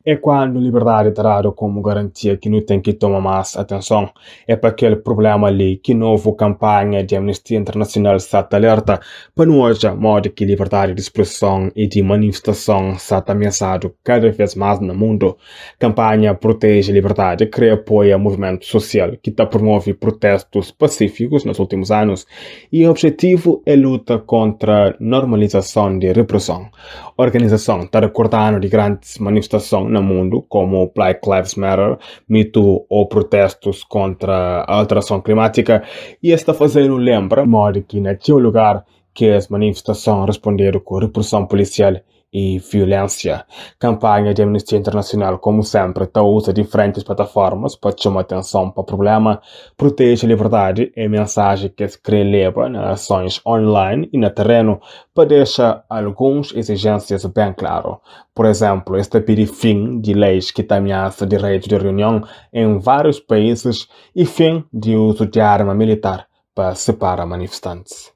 É quando a liberdade é dada como garantia que não tem que tomar mais atenção. É para aquele problema ali que nova campanha de Amnistia Internacional está alerta para não haja modo que liberdade de expressão e de manifestação está ameaçado cada vez mais no mundo. Campanha Protege a Liberdade cria apoio a movimento social que está promove protestos pacíficos nos últimos anos e o objetivo é luta contra a normalização de repressão. A organização está recordando de grandes manifestações no mundo, como Black Lives Matter, Me Too ou protestos contra a alteração climática, e está fazendo lembra, de modo que naquele lugar que as manifestações responderam com repressão policial e violência. Campanha de Amnistia Internacional, como sempre, está usa diferentes plataformas para chamar atenção para o problema, protege a liberdade e mensagem que se leva nas ações online e no terreno para deixar algumas exigências bem claras. Por exemplo, este pede fim de leis que ameaçam direito de reunião em vários países e fim de uso de arma militar para separar manifestantes.